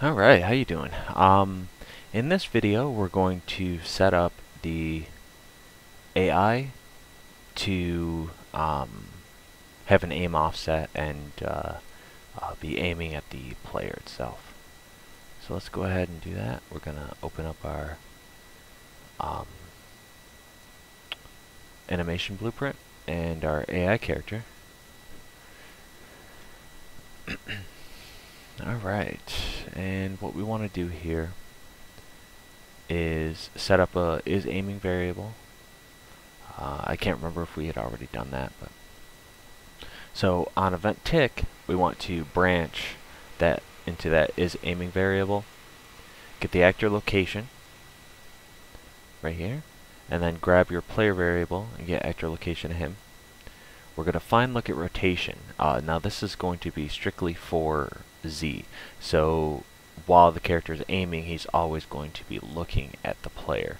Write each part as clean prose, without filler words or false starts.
Alright, how you doing? In this video we're going to set up the AI to have an aim offset and be aiming at the player itself. So let's go ahead and do that. We're going to open up our animation blueprint and our AI character. Alright, and what we want to do here is set up a is aiming variable. I can't remember if we had already done that, but so on event tick we want to branch that into that is aiming variable, get the actor location right here, and then grab your player variable and get actor location of him. We're going to find look at rotation. Now this is going to be strictly for Z, so while the character is aiming, he's always going to be looking at the player,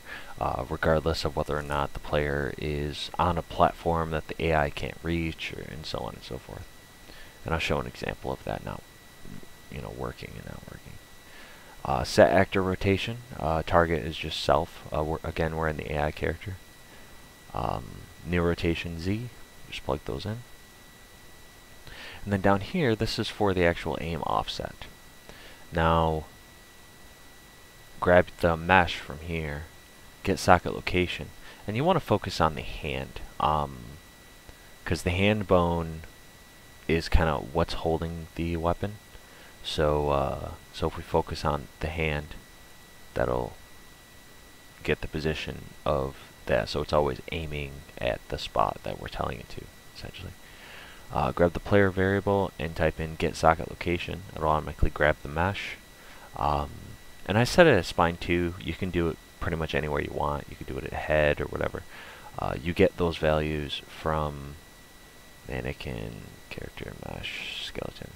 regardless of whether or not the player is on a platform that the AI can't reach, and so on and so forth. And I'll show an example of that now, working and not working. Set actor rotation. Target is just self. Again, we're in the AI character. New rotation Z. Just plug those in. And then down here, this is for the actual aim offset. Now, grab the mesh from here, get socket location, and you want to focus on the hand, because the hand bone is kind of what's holding the weapon. So, so if we focus on the hand, that'll get the position of that. So it's always aiming at the spot that we're telling it to, essentially. Grab the player variable and type in get socket location. It'll automatically grab the mesh. And I set it as spine 2. You can do it pretty much anywhere you want. You can do it at head or whatever. You get those values from mannequin, character, mesh, skeleton.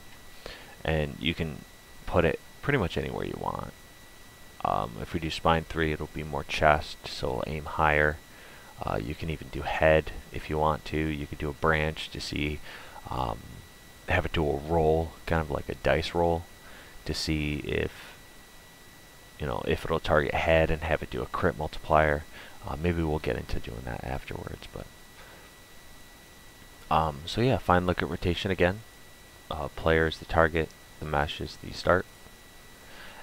And you can put it pretty much anywhere you want. If we do spine 3, it'll be more chest, so it'll aim higher. You can even do head if you want to. You could do a branch to see, have it do a roll, kind of like a dice roll, to see if, if it'll target head and have it do a crit multiplier. Maybe we'll get into doing that afterwards, but so yeah, find look at rotation again. Player is the target, the mesh is the start,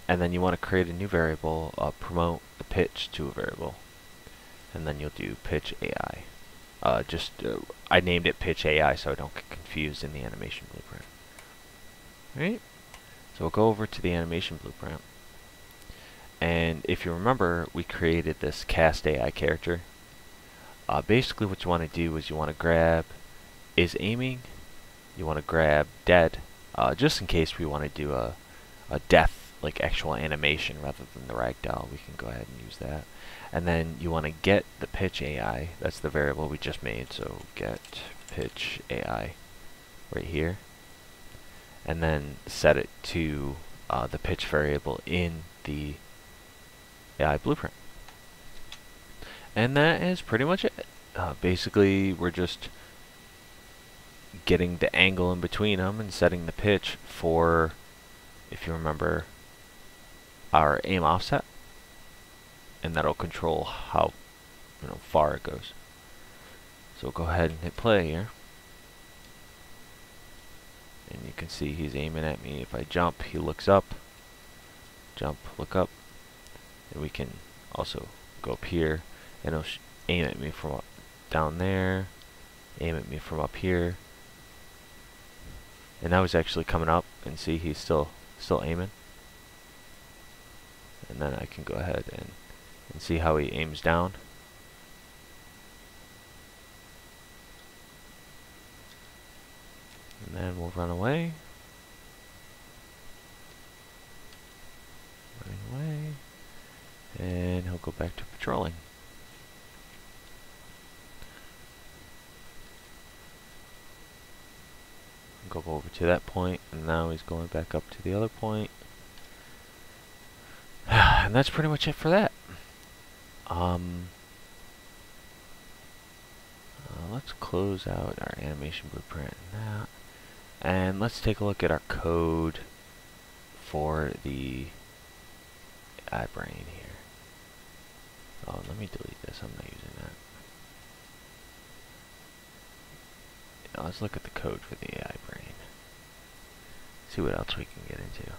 and then you want to create a new variable, promote the pitch to a variable, and then you'll do pitch AI. I named it pitch AI so I don't get confused in the animation blueprint. Alright, so we'll go over to the animation blueprint, and if you remember, we created this cast AI character. Basically what you want to do is you want to grab is aiming, you want to grab dead, just in case we want to do a death, like actual animation rather than the ragdoll. We can go ahead and use that. And then you want to get the pitch AI. That's the variable we just made. So get pitch AI right here. And then set it to the pitch variable in the AI blueprint. And that is pretty much it. Basically, we're just getting the angle in between them and setting the pitch for, if you remember, our aim offset, and that'll control how far it goes. So go ahead and hit play here, and you can see he's aiming at me. If I jump, he looks up, jump, look up, and we can also go up here and it'll aim at me from down there, aim at me from up here. And now he's actually coming up, and see he's still aiming. And then I can go ahead and see how he aims down. And then we'll run away. Running away. And he'll go back to patrolling. Go over to that point, and now he's going back up to the other point. And that's pretty much it for that. Let's close out our animation blueprint now, and let's take a look at our code for the AI brain here. Oh, let me delete this. I'm not using that. Now let's look at the code for the AI brain. See what else we can get into.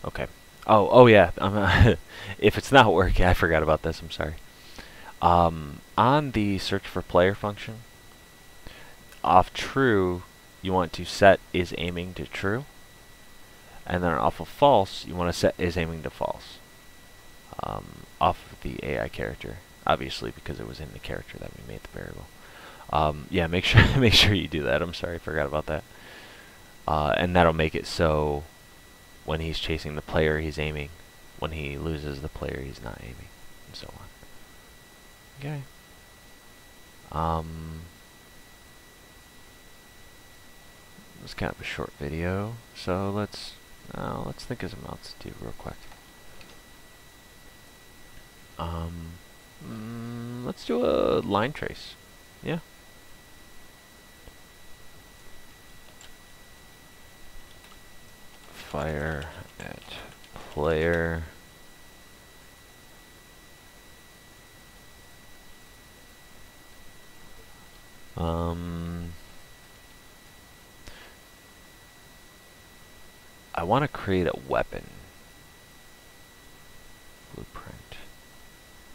Okay. Oh yeah. If it's not working, I forgot about this. I'm sorry. On the search for player function, off true, you want to set is aiming to true, and then off of false, you want to set is aiming to false. Off of the AI character, obviously, because it was in the character that we made the variable. Yeah, make sure you do that. I'm sorry, I forgot about that. And that'll make it so when he's chasing the player, he's aiming. When he loses the player, he's not aiming, and so on. Okay. It's kind of a short video, so let's think of something else to do real quick. Let's do a line trace. Yeah. Fire at player. I want to create a weapon blueprint,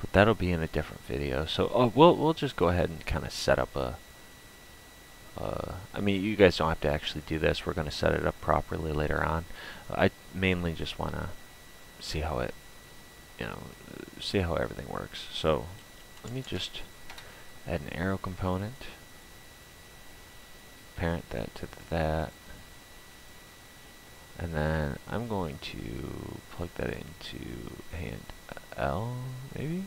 but that'll be in a different video. So we'll just go ahead and kind of set up a. I mean, you guys don't have to actually do this. We're going to set it up properly later on. I mainly just want to see how it, see how everything works. So let me just add an arrow component. Parent that to that. And then I'm going to plug that into hand L, maybe?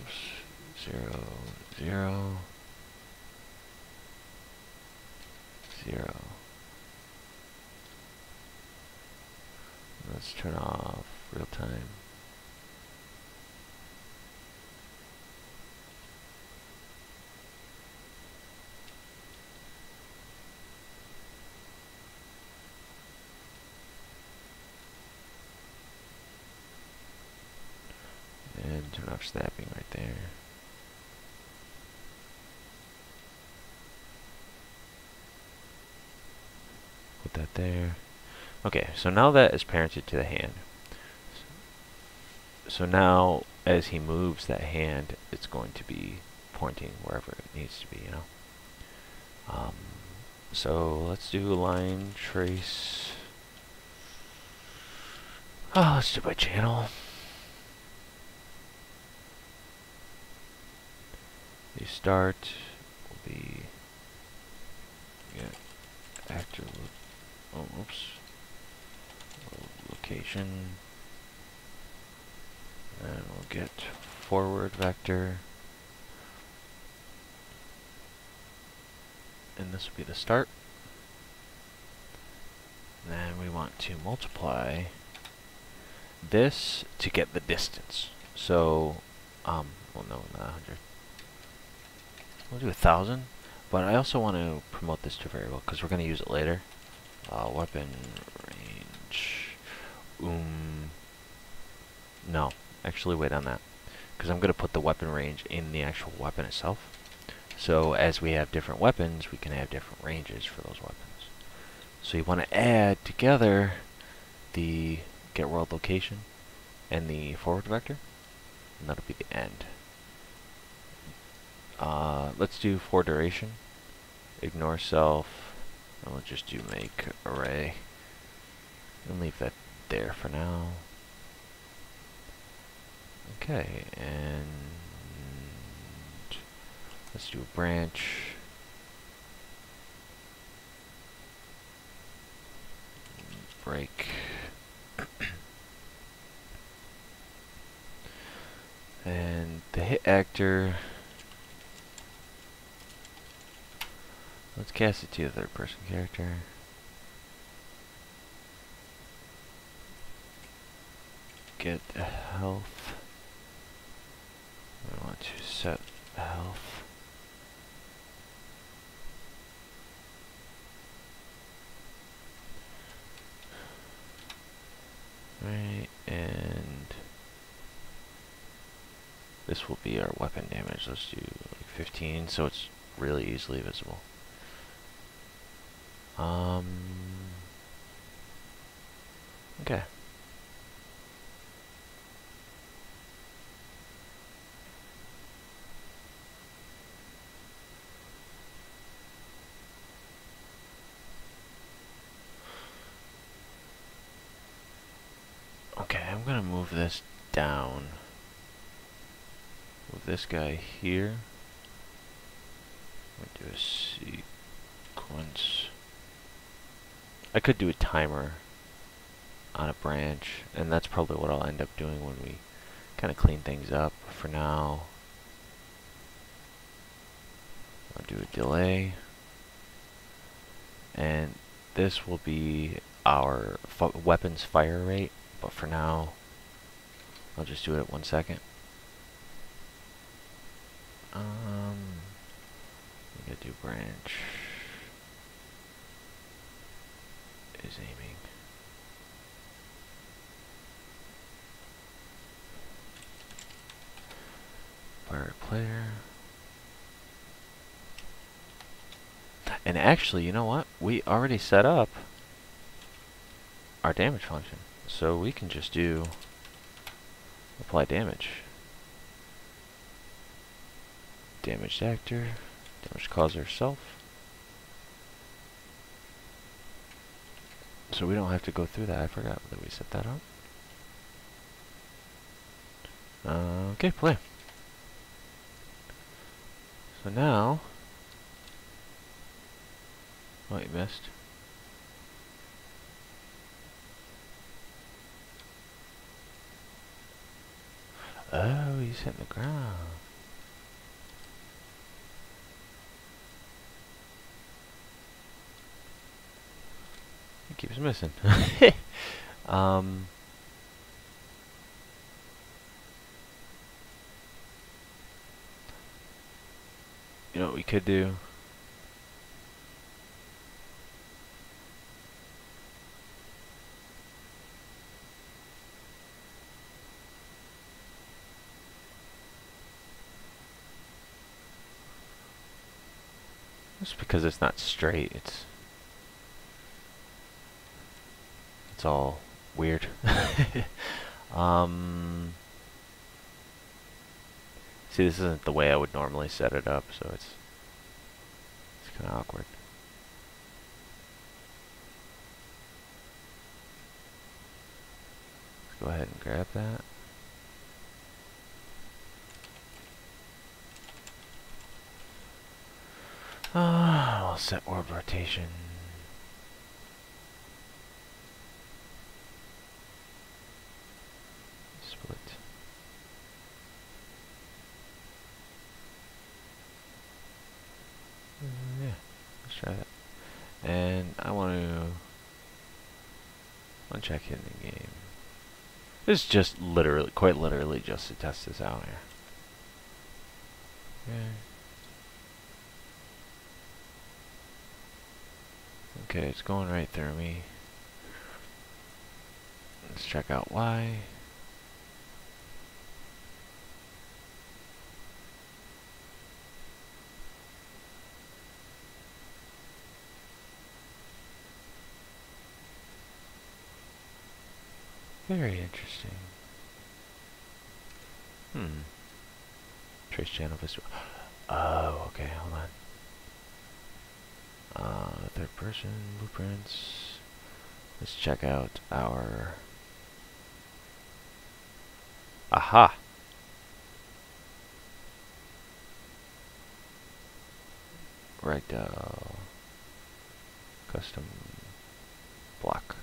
Oops. 0, 0, 0. Let's turn off real time. And turn off snapping right there. Put that there. Okay, so now that is parented to the hand. So now, as he moves that hand, it's going to be pointing wherever it needs to be, So let's do line trace. Let's do by channel. The start will be actor. Oops. Location. And we'll get forward vector. And this will be the start. And then we want to multiply this to get the distance. So, well, no, not 100. We'll do 1,000. But I also want to promote this to variable because we're going to use it later. Weapon range. No, actually wait on that, because I'm going to put the weapon range in the actual weapon itself. So as we have different weapons, we can have different ranges for those weapons. So you want to add together the get world location and the forward vector, and that'll be the end. Let's do for duration. Ignore self, and we'll just do make array, and leave that there for now. Okay, and let's do a branch. Break. And the hit actor, let's cast it to the third person character. Get health. I want to set health. This will be our weapon damage. Let's do like 15, so it's really easily visible. Okay. Okay, I'm gonna move this down. Move this guy here. I'm gonna do a sequence. I could do a timer on a branch, and that's probably what I'll end up doing when we kind of clean things up. For now, I'll do a delay, and this will be our weapons fire rate, but for now I'll just do it at 1 second. I'm gonna do branch is aiming. Fire player. And actually, you know what? We already set up our damage function. So we can just do apply damage. Damaged actor, damage causer self. So we don't have to go through that. I forgot that we set that up. Okay, play. So now, oh, you missed. Oh, he's hitting the ground. He keeps missing. You know what we could do? Just because it's not straight, it's all weird. See, this isn't the way I would normally set it up, so it's kind of awkward. Let's go ahead and grab that. I'll set orb rotation. Split. Yeah, let's try that. And I want to check hidden in game. This is just literally, quite literally, just to test this out here. Okay, it's going right through me. Let's check out why. Very interesting. Trace channel visual. Oh, okay, hold on. Third person, blueprints. Let's check out our... Aha! Ragdoll. Custom block.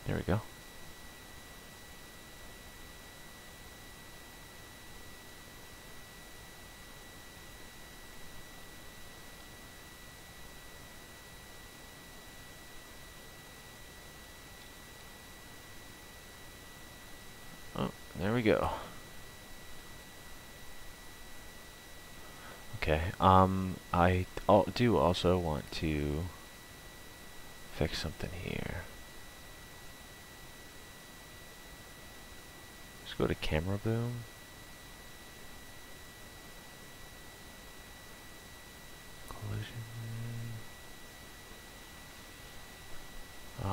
There we go. Oh, there we go. Okay. Do also want to fix something here. Let's go to camera boom. Collision.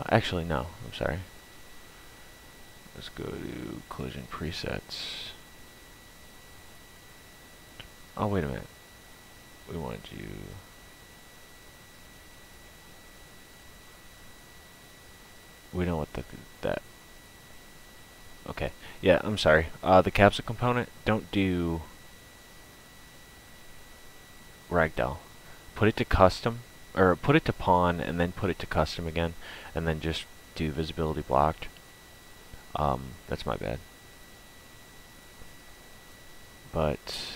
Actually, no. I'm sorry. Let's go to collision presets. Oh, wait a minute. We want you. We don't want that. Okay. Yeah, I'm sorry. The capsule component, don't do ragdoll. Put it to custom, or put it to pawn, and then put it to custom again, and then just do visibility blocked. That's my bad. But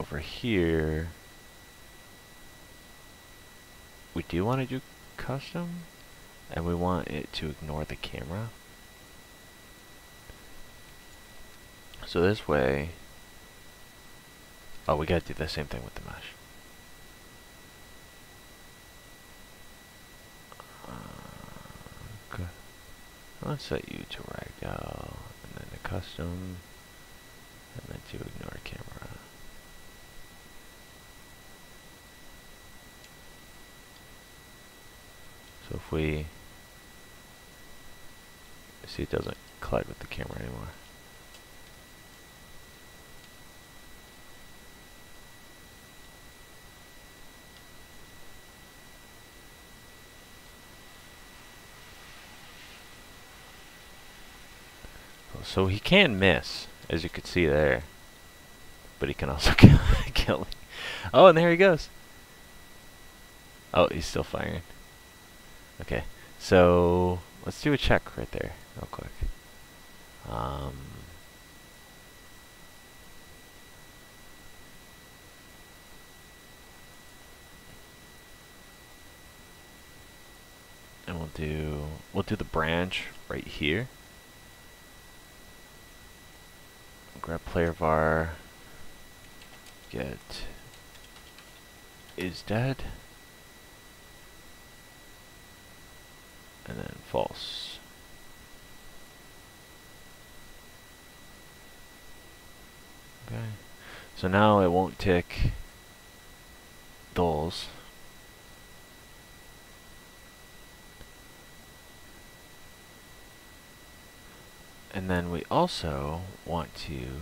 over here, we do want to do custom, and we want it to ignore the camera. So this way, oh, we gotta do the same thing with the mesh. Okay. Let's set you to ragdoll, and then to custom, and then to ignore camera. So if we see, it doesn't collide with the camera anymore. So he can miss, as you could see there, but he can also kill me. Oh, and there he goes. Oh, he's still firing. Okay, so let's do a check right there, real quick. And we'll do the branch right here. Grab player var, get is dead, and then false. Okay, so now it won't tick those. And then we also want to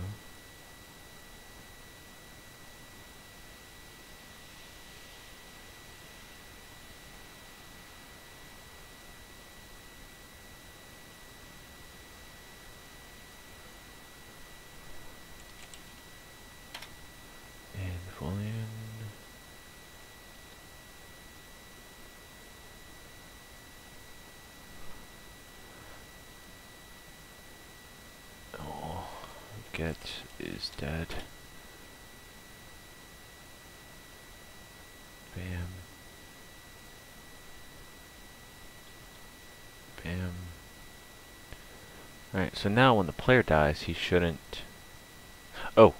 boolean. Oh, get is dead. Bam. Bam. Alright, so now when the player dies, he shouldn't... Oh!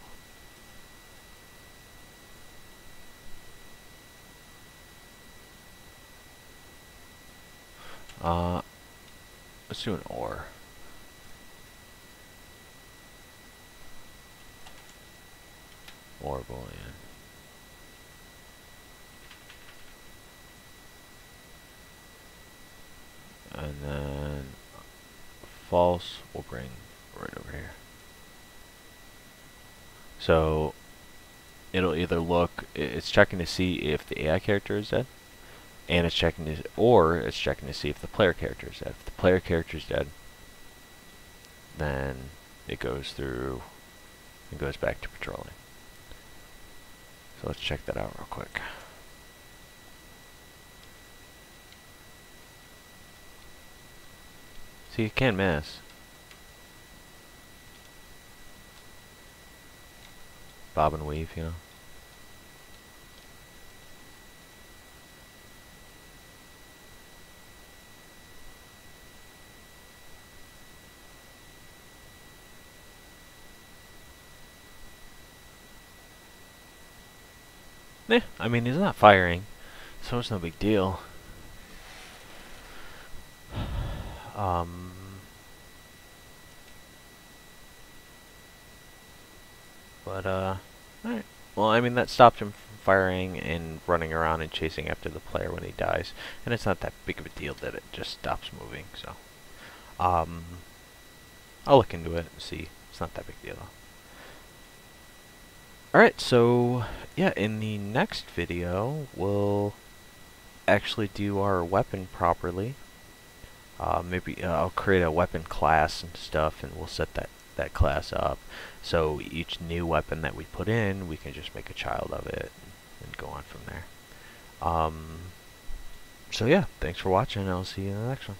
Let's do an OR. OR boolean. And then false will bring right over here. So it'll either look, it's checking to see if the AI character is dead, and it's checking to, or it's checking to see if the player character is dead. If the player character is dead, then it goes through and goes back to patrolling. So let's check that out real quick. See, you can miss. Bob and weave, you know. I mean, he's not firing, so it's no big deal. Um, alright. Well, I mean, that stopped him from firing and running around and chasing after the player when he dies. And it's not that big of a deal that it just stops moving, so. I'll look into it and see. It's not that big deal, though. Alright, so, yeah, in the next video, we'll actually do our weapon properly. Maybe I'll create a weapon class and stuff, and we'll set that class up. So each new weapon that we put in, we can just make a child of it and go on from there. So yeah, thanks for watching. I'll see you in the next one.